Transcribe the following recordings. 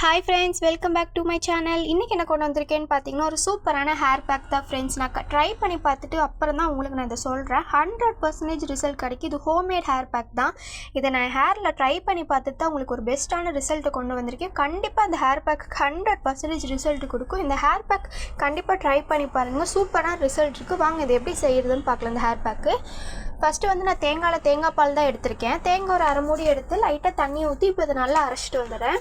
Hi friends, welcome back to my channel. இன்றைக்கி என்ன கொண்டு வந்திருக்கேன்னு பார்த்தீங்கன்னா ஒரு சூப்பரான ஹேர் பேக் தான் ஃப்ரெண்ட்ஸ். நான் ட்ரை பண்ணி பார்த்துட்டு அப்புறம் தான் உங்களுக்கு நான் இதை சொல்கிறேன். 100% ரிசல்ட் கிடைக்கும். இது ஹோம்மேட் ஹேர் பேக் தான். இதை நான் ஹேரில் ட்ரை பண்ணி பார்த்துட்டு தான் உங்களுக்கு ஒரு பெஸ்ட்டான ரிசல்ட்டை கொண்டு வந்திருக்கேன். கண்டிப்பாக இந்த ஹேர் பேக் 100% ரிசல்ட் கொடுக்கும். இந்த ஹேர் பேக் கண்டிப்பாக ட்ரை பண்ணி பாருங்கள். சூப்பரான ரிசல்ட் இருக்குது. வாங்க இதை எப்படி செய்கிறதுன்னு பார்க்கலாம். இந்த ஹேர் பேக்கு ஃபஸ்ட்டு வந்து நான் தேங்காய் பால் தான் எடுத்திருக்கேன். தேங்காய் ஒரு அரை மூடி எடுத்து லைட்டாக தண்ணி ஊற்றி இப்போ இதை நல்லா அரைச்சிட்டு வந்துடுறேன்.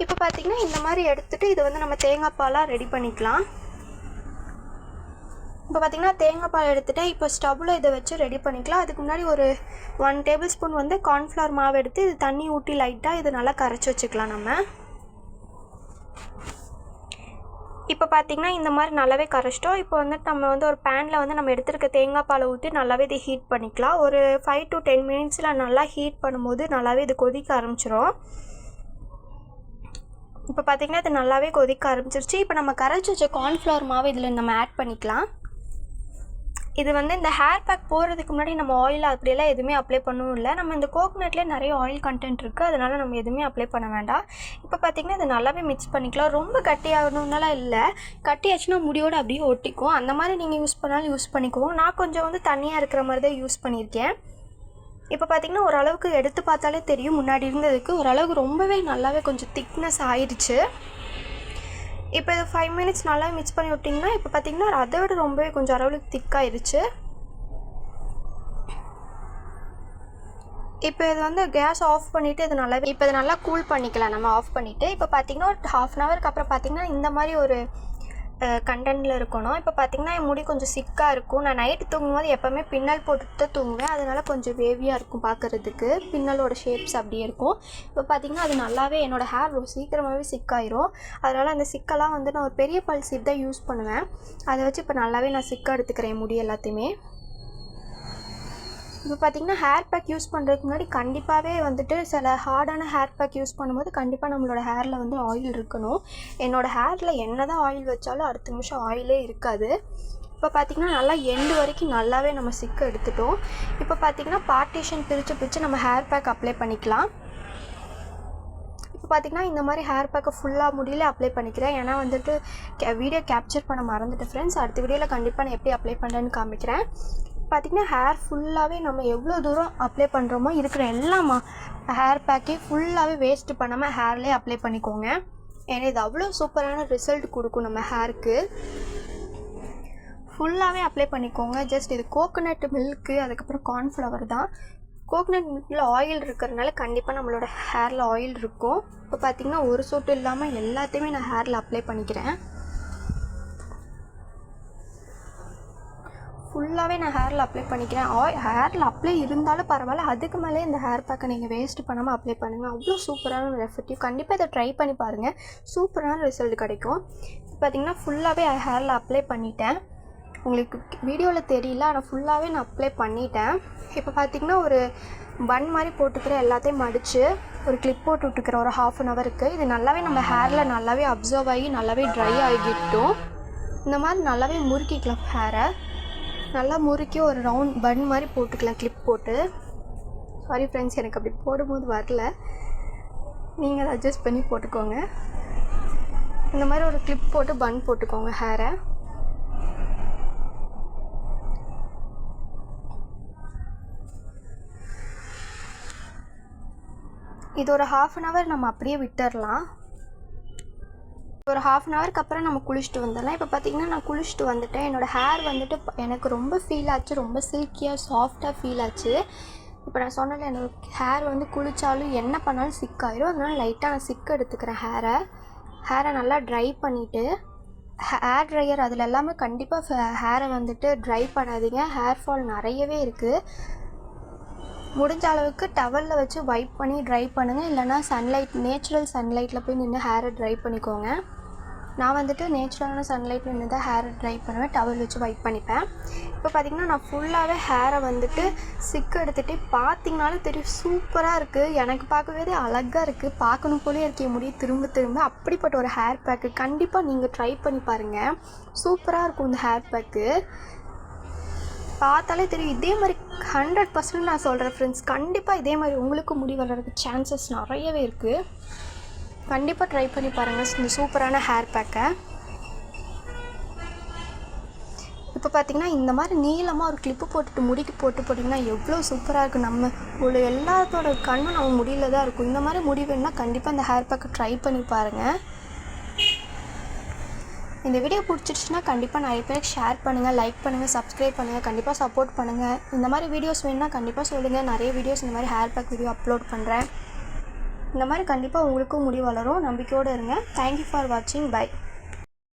இப்போ பார்த்திங்கன்னா இந்த மாதிரி எடுத்துகிட்டு இது வந்து நம்ம தேங்காய் பாலாக ரெடி பண்ணிக்கலாம். இப்போ பார்த்திங்கன்னா தேங்காய் பால் எடுத்துகிட்டு இப்போ ஸ்டவ்வில் இதை வச்சு ரெடி பண்ணிக்கலாம். அதுக்கு முன்னாடி ஒரு 1 டேபிள் ஸ்பூன் வந்து கார்ன்ஃப்ளவர் மாவு எடுத்து இது தண்ணி ஊற்றி லைட்டாக இது நல்லா கரைச்சி வச்சுக்கலாம். நம்ம இப்போ பார்த்திங்கன்னா இந்த மாதிரி நல்லாவே கரைச்சிட்டோம். இப்போ வந்துட்டு நம்ம வந்து ஒரு பேனில் வந்து நம்ம எடுத்துருக்க தேங்காய் பாலை ஊற்றி நல்லாவே இதை ஹீட் பண்ணிக்கலாம். ஒரு 5 to 10 மினிட்ஸில் நல்லா ஹீட் பண்ணும்போது நல்லாவே இது கொதிக்க ஆரம்பிச்சிடும். இப்போ பார்த்திங்கன்னா இது நல்லாவே கொதிக்க ஆரம்பிச்சிருச்சு. இப்போ நம்ம கரைச்சி வச்ச கார்ன்ஃப்ளவர் மாவு இதில் நம்ம ஆட் பண்ணிக்கலாம். இது வந்து இந்த ஹேர் பேக் போடுறதுக்கு முன்னாடி நம்ம ஆயில் அப்படியெல்லாம் எதுவுமே அப்ளை பண்ணவும் இல்லை. நம்ம இந்த கோகோனட்லேயே நிறைய ஆயில் கண்டென்ட் இருக்குது, அதனால் நம்ம எதுவுமே அப்ளை பண்ண வேண்டாம். இப்போ பார்த்திங்கன்னா இது நல்லாவே மிக்ஸ் பண்ணிக்கலாம். ரொம்ப கட்டியாகணுன்னாலாம் இல்லை, கட்டியாச்சுன்னா முடியோடு அப்படியே ஒட்டிக்கும். அந்த மாதிரி நீங்கள் யூஸ் பண்ணாலும் யூஸ் பண்ணிக்குவோம். நான் கொஞ்சம் வந்து தண்ணியாக இருக்கிற மாதிரி தான் யூஸ் பண்ணியிருக்கேன். இப்போ பார்த்திங்கன்னா ஓரளவுக்கு எடுத்து பார்த்தாலே தெரியும் முன்னாடி இருந்ததுக்கு ஓரளவுக்கு ரொம்பவே நல்லாவே கொஞ்சம் திக்னஸ் ஆயிடுச்சு. இப்போ இது 5 மினிட்ஸ் நல்லா மிக்ஸ் பண்ணி விட்டிங்கன்னா இப்போ பார்த்திங்கன்னா அதை விட ரொம்பவே கொஞ்சம் அளவுக்கு திக்காயிருச்சு. இப்போ இது வந்து கேஸ் ஆஃப் பண்ணிவிட்டு இது நல்லாவே இப்போ இது நல்லா கூல் பண்ணிக்கலாம். நம்ம ஆஃப் பண்ணிவிட்டு இப்போ பார்த்திங்கன்னா ஒரு 1/2 அன் ஹவருக்கு அப்புறம் பார்த்திங்கன்னா இந்த மாதிரி ஒரு கண்டென்ட்டில் இருக்கணும். இப்போ பார்த்திங்கன்னா என் முடி கொஞ்சம் சிக்காக இருக்கும். நான் நைட்டு தூங்கும்போது எப்போவுமே பின்னல் போட்டுட்டு தான் தூங்குவேன். அதனால் கொஞ்சம் வேவியாக இருக்கும் பார்க்குறதுக்கு. பின்னலோட ஷேப்ஸ் அப்படியே இருக்கும். இப்போ பார்த்திங்கன்னா அது நல்லாவே என்னோடய ஹேர் சீக்கிரமாகவே சிக்காயிரும். அதனால் அந்த சிக்கெல்லாம் வந்து நான் ஒரு பெரிய பல் சீப் தான் யூஸ் பண்ணுவேன். அதை வச்சு இப்போ நல்லாவே நான் சிக்க எடுத்துக்கிறேன் முடி எல்லாத்தையுமே. இப்போ பார்த்திங்கன்னா ஹேர் பேக் யூஸ் பண்ணுறதுக்கு முன்னாடி கண்டிப்பாகவே வந்துட்டு சில ஹார்டான ஹேர் பேக் யூஸ் பண்ணும்போது கண்டிப்பாக நம்மளோட ஹேரில் வந்து ஆயில் இருக்கணும். என்னோடய ஹேரில் என்ன தான் ஆயில் வச்சாலும் அடுத்த நிமிஷம் ஆயிலே இருக்காது. இப்போ பார்த்திங்கன்னா நல்லா எண்டு வரைக்கும் நல்லாவே நம்ம சிக்க எடுத்துட்டோம். இப்போ பார்த்திங்கன்னா பார்ட்டிஷன் பிரித்து நம்ம ஹேர் பேக் அப்ளை பண்ணிக்கலாம். இப்போ பார்த்திங்கன்னா இந்த மாதிரி ஹேர் பேக்கை ஃபுல்லாக முடியல அப்ளை பண்ணிக்கிறேன். ஏன்னா வந்துட்டு வீடியோ கேப்சர் பண்ண மறந்துட்டு ஃப்ரெண்ட்ஸ். அடுத்த வீடியோவில் கண்டிப்பாக நான் எப்படி அப்ளை பண்ணுறேன்னு காமிக்கிறேன். பார்த்திங்கன்னா ஹேர் ஃபுல்லாகவே நம்ம எவ்வளோ தூரம் அப்ளை பண்ணுறோமோ இருக்கிற எல்லாமா ஹேர் பேக்கே ஃபுல்லாகவே வேஸ்ட்டு பண்ணாமல் ஹேர்லேயே அப்ளை பண்ணிக்கோங்க. ஏன்னா இது அவ்வளோ சூப்பரான ரிசல்ட் கொடுக்கும் நம்ம ஹேருக்கு. ஃபுல்லாகவே அப்ளை பண்ணிக்கோங்க. ஜஸ்ட் இது கோகோனட் மில்க்கு அதுக்கப்புறம் கார்ன்ஃப்ளவர் தான். கோகோனட் மில்கில் ஆயில் இருக்கிறதுனால கண்டிப்பாக நம்மளோட ஹேரில் ஆயில் இருக்கும். இப்போ பார்த்திங்கன்னா ஒரு சொட்டு இல்லாமல் எல்லாத்தையுமே நான் ஹேரில் அப்ளை பண்ணிக்கிறேன். ஃபுல்லாகவே நான் ஹேரில் அப்ளை பண்ணிக்கிறேன். ஹேரில் அப்ளை இருந்தாலும் பரவாயில்ல, அதுக்கு மேலே இந்த ஹேர் பேக்கை நீங்கள் வேஸ்ட்டு பண்ணாமல் அப்ளை பண்ணுங்கள். அவ்வளோ சூப்பரான ஒரு எஃபெக்டிவ். கண்டிப்பாக இதை ட்ரை பண்ணி பாருங்கள். சூப்பரான ரிசல்ட் கிடைக்கும். பார்த்திங்கன்னா ஃபுல்லாகவே ஹேரில் அப்ளை பண்ணிட்டேன். உங்களுக்கு வீடியோவில் தெரியல, ஆனால் ஃபுல்லாகவே நான் அப்ளை பண்ணிட்டேன். இப்போ பார்த்திங்கன்னா ஒரு பன் மாதிரி போட்டுக்கிற எல்லாத்தையும் மடித்து ஒரு கிளிப் போட்டு விட்டுக்கிறேன் ஒரு 1/2 அன் ஹவருக்கு. இது நல்லாவே நம்ம ஹேரில் நல்லாவே அப்சர்வ் ஆகி நல்லாவே ட்ரை ஆகிட்டோம். இந்த மாதிரி நல்லாவே முறுக்கிக்கலாம். ஹேரை நல்லா முறுக்கி ஒரு ரவுண்ட் பன் மாதிரி போட்டுக்கலாம் கிளிப் போட்டு. சாரி ஃப்ரெண்ட்ஸ், எனக்கு அப்படி போடும்போது வரல, நீங்கள் அதை அட்ஜஸ்ட் பண்ணி போட்டுக்கோங்க. இந்த மாதிரி ஒரு கிளிப் போட்டு பன் போட்டுக்கோங்க ஹேரை. இது ஒரு 1/2 அன் ஹவர் நம்ம அப்படியே விட்டுடலாம். ஒரு 1/2 அன் ஹவருக்கு அப்புறம் நம்ம குளிச்சுட்டு வந்துடலாம். இப்போ பார்த்திங்கன்னா நான் குளிச்சுட்டு வந்துட்டேன். என்னோடய ஹேர் வந்துட்டு எனக்கு ரொம்ப ஃபீல் ஆச்சு, ரொம்ப சில்கியாக சாஃப்டாக ஃபீல் ஆச்சு. இப்போ நான் சொன்னல என்னோடய ஹேர் வந்து குளித்தாலும் என்ன பண்ணாலும் சிக்காயிரும். அதனால் லைட்டாக நான் சிக்க எடுத்துக்கிறேன். ஹேரை நல்லா ட்ரை பண்ணிவிட்டு ஹேர் ட்ரையர் அதில் எல்லாமே கண்டிப்பாக ஹேரை வந்துட்டு ட்ரை பண்ணாதீங்க. ஹேர் ஃபால் நிறையவே இருக்குது. முடிஞ்ச அளவுக்கு டவலில் வச்சு வைப் பண்ணி ட்ரை பண்ணுங்கள். இல்லைனா நேச்சுரல் சன்லைட்டில் போய் நின்று ஹேரை ட்ரை பண்ணிக்கோங்க. நான் வந்துட்டு நேச்சுரலான சன்லைட்டில் நின்று தான் ஹேரை ட்ரை பண்ணுவேன். டவல் வச்சு வைப் பண்ணிப்பேன். இப்போ பார்த்திங்கன்னா நான் ஃபுல்லாகவே ஹேரை வந்துட்டு சிக்கு எடுத்துகிட்டு பார்த்திங்கனாலும் தெரியும் சூப்பராக இருக்குது. எனக்கு பார்க்கவே அழகாக இருக்குது. பார்க்கணும் போலே இருக்க முடியும் திரும்ப அப்படிப்பட்ட ஒரு ஹேர் பேக்கு கண்டிப்பாக நீங்கள் ட்ரை பண்ணி பாருங்கள். சூப்பராக இருக்கும் இந்த ஹேர் பேக்கு. பார்த்தாலே தெரியும். இதே மாதிரி 100% நான் சொல்கிறேன் ஃப்ரெண்ட்ஸ். கண்டிப்பாக இதே மாதிரி உங்களுக்கு முடி வளர்கிறதுக்கு சான்சஸ் நிறையவே இருக்குது. கண்டிப்பாக ட்ரை பண்ணி பாருங்கள் இந்த சூப்பரான ஹேர் பேக்கை. இப்போ பார்த்திங்கன்னா இந்த மாதிரி நீளமாக ஒரு கிளிப்பு போட்டுட்டு முடிக்கு போட்டிங்கன்னா எவ்வளோ சூப்பராக இருக்கும். நம்ம ஒரு எல்லாத்தோட கண்ணும் நம்ம முடியில் தான் இருக்கும். இந்த மாதிரி முடி வேணுன்னா கண்டிப்பாக இந்த ஹேர் பேக்கை ட்ரை பண்ணி பாருங்கள். இந்த வீடியோ பிடிச்சிருச்சுன்னா கண்டிப்பாக நிறைய பேருக்கு ஷேர் பண்ணுங்கள், லைக் பண்ணுங்கள், சப்ஸ்கிரைப் பண்ணுங்கள், கண்டிப்பாக சப்போர்ட் பண்ணுங்கள். இந்த மாதிரி வீடியோஸ் வேணுன்னா கண்டிப்பாக சொல்லுங்கள். நிறைய வீடியோஸ் இந்த மாதிரி ஹேர் பேக் வீடியோ அப்லோட் பண்ணுறேன். இந்த மாதிரி கண்டிப்பாக உங்களுக்கும் முடி வளரும். நம்பிக்கையோடு இருங்க. தேங்க்யூ ஃபார் வாட்சிங். பை.